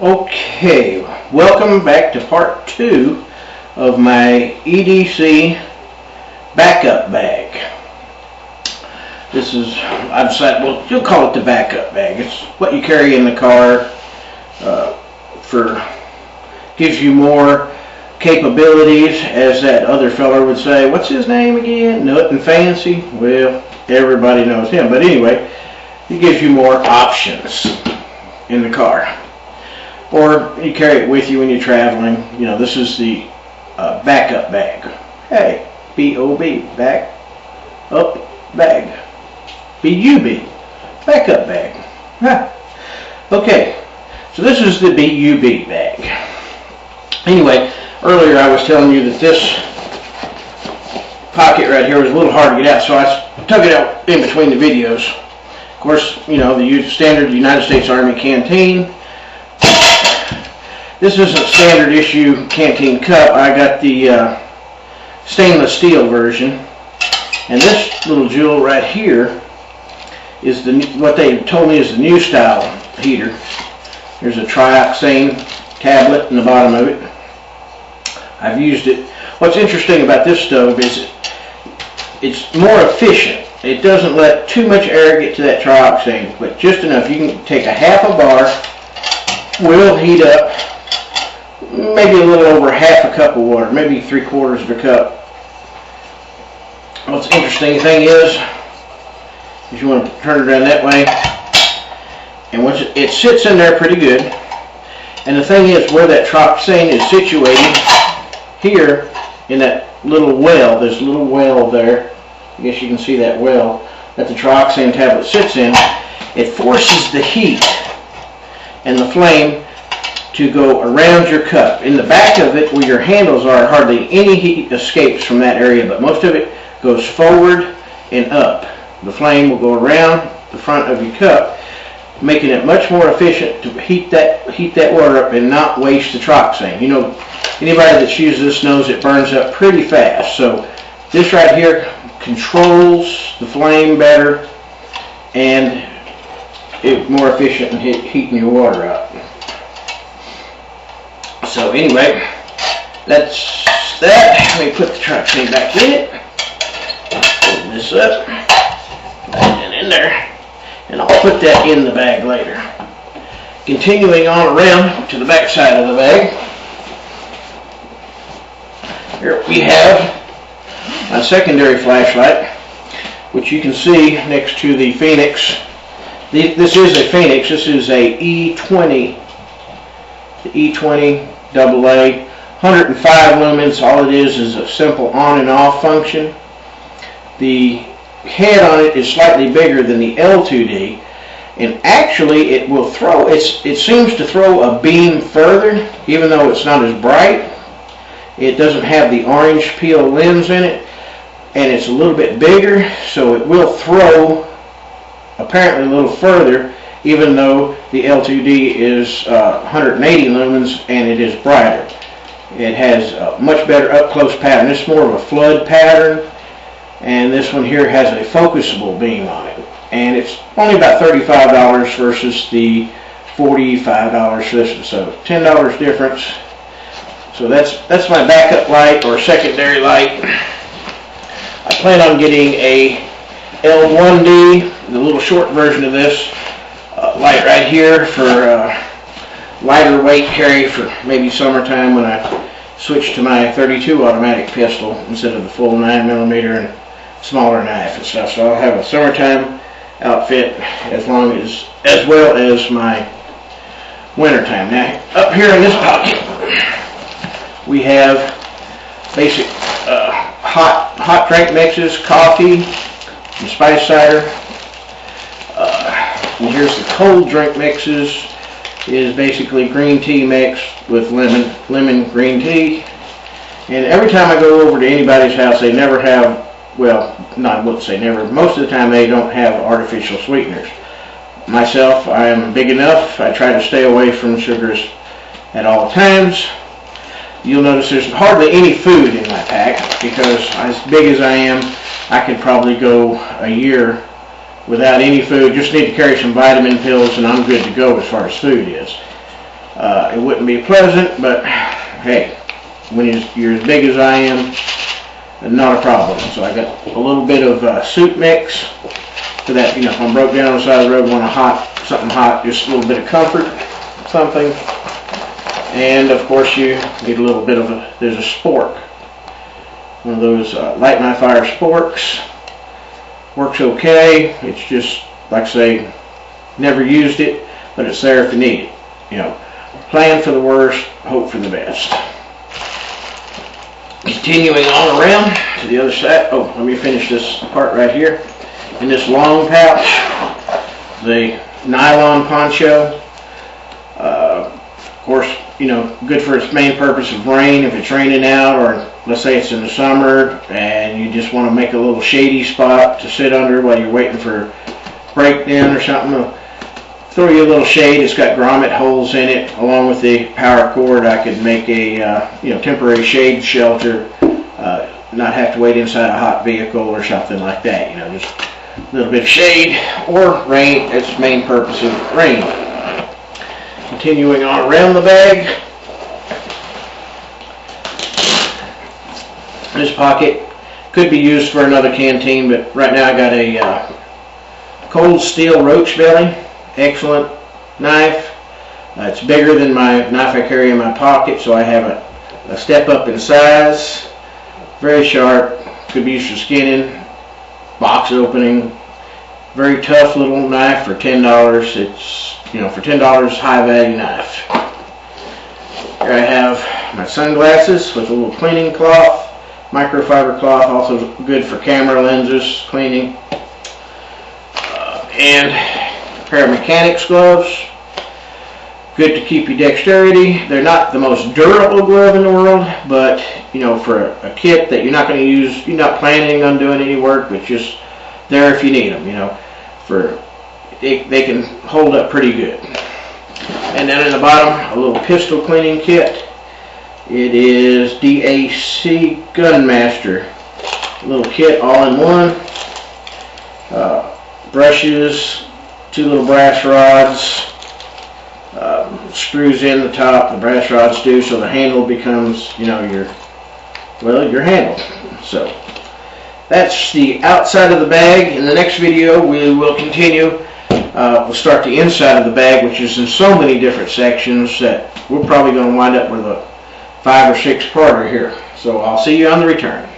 Okay, welcome back to part 2 of my EDC backup bag. This is, I've decided, well, you'll call it the backup bag. It's what you carry in the car gives you more capabilities, as that other fella would say. What's his name again? Nothing fancy? Well, everybody knows him. But anyway, it gives you more options in the car. Or you carry it with you when you're traveling. You know, this is the backup bag. Hey, B-O-B, back up bag. B-U-B, backup bag. Huh. Okay, so this is the B-U-B bag. Anyway, earlier I was telling you that this pocket right here was a little hard to get out, so I took it out in between the videos. Of course, you know, the standard United States Army canteen. This isn't a standard issue canteen cup. I got the stainless steel version, and this little jewel right here is what they told me is the new style heater. There's a trioxane tablet in the bottom of it. I've used it. What's interesting about this stove is it's more efficient. It doesn't let too much air get to that trioxane, but just enough. You can take a half a bar, will heat up maybe a little over half a cup of water, maybe 3/4 of a cup. What's the interesting thing is you want to turn it around that way, and once it sits in there pretty good. And the thing is, where that trioxane is situated here in that little well, there's a little well there. I guess you can see that well that the trioxane tablet sits in. It forces the heat and the flame to go around your cup. In the back of it, where your handles are, hardly any heat escapes from that area, but most of it goes forward and up. The flame will go around the front of your cup, making it much more efficient to heat that water up and not waste the trioxane. You know, anybody that's used this knows it burns up pretty fast. So this right here controls the flame better, and it's more efficient in heating your water up. So anyway, that's that. Let me put the trioxane back in it. Open this up and in there, and I'll put that in the bag later. Continuing on around to the back side of the bag, here we have a secondary flashlight, which you can see next to the Phoenix. This is a Phoenix. This is a E20. The E20 AA, 105 lumens. All it is a simple on and off function. The head on it is slightly bigger than the L2D, and actually it will throw, it seems to throw a beam further, even though it's not as bright. It doesn't have the orange peel lens in it, and it's a little bit bigger, so it will throw apparently a little further, even though the L2D is 180 lumens and it is brighter. It has a much better up-close pattern. It's more of a flood pattern, and this one here has a focusable beam on it. And it's only about $35 versus the $45 for this one, so $10 difference. So that's my backup light or secondary light. I plan on getting a L1D, the little short version of this light right here, for lighter weight carry for maybe summertime when I switch to my 32 automatic pistol instead of the full 9mm and smaller knife and stuff. So I'll have a summertime outfit as well as my wintertime. Now up here in this pocket we have basic hot drink mixes, coffee, and spice cider. And here's the cold drink mixes. Is basically green tea mixed with lemon green tea. And every time I go over to anybody's house, they never have, well, I wouldn't say never, most of the time they don't have artificial sweeteners. Myself, I am big enough. I try to stay away from sugars at all times. You'll notice there's hardly any food in my pack, because as big as I am, I could probably go a year without any food. Just need to carry some vitamin pills and I'm good to go as far as food is. It wouldn't be pleasant, but hey, when you're as big as I am, not a problem. So I got a little bit of soup mix so that, if I'm broke down on the side of the road, want something hot, just a little bit of comfort, something. And of course you need a little bit of there's a spork. One of those light my fire sporks. Works okay. It's just, like I say, never used it, but it's there if you need it. Plan for the worst, hope for the best. Continuing on around to the other side. Oh, let me finish this part right here. In this long pouch, the nylon poncho. Of course, good for its main purpose of rain. If it's raining out, or let's say it's in the summer and you just want to make a little shady spot to sit under while you're waiting for breakdown or something, throw you a little shade. It's got grommet holes in it. Along with the power cord, I could make a temporary shade shelter, not have to wait inside a hot vehicle or something like that. Just a little bit of shade or rain. Its main purpose is rain. Continuing on around the bag, this pocket could be used for another canteen, but right now I got a cold steel roach belly. Excellent knife. It's bigger than my knife I carry in my pocket, so I have a step up in size. Very sharp. Could be used for skinning, box opening. Very tough little knife for $10. It's, for $10, high value knife. Here I have my sunglasses with a little cleaning cloth, microfiber cloth, also good for camera lenses cleaning. And a pair of mechanics gloves. Good to keep your dexterity. They're not the most durable glove in the world, but for a kit that you're not going to use, you're not planning on doing any work, but just there if you need them. They can hold up pretty good. And then in the bottom, a little pistol cleaning kit. It is DAC Gunmaster. A little kit all in one. Brushes, 2 little brass rods, screws in the top, the brass rods do, so the handle becomes, your handle. So that's the outside of the bag. In the next video, we will continue. We'll start the inside of the bag, which is in so many different sections that we're probably going to wind up with a 5 or 6 parter here. So I'll see you on the return.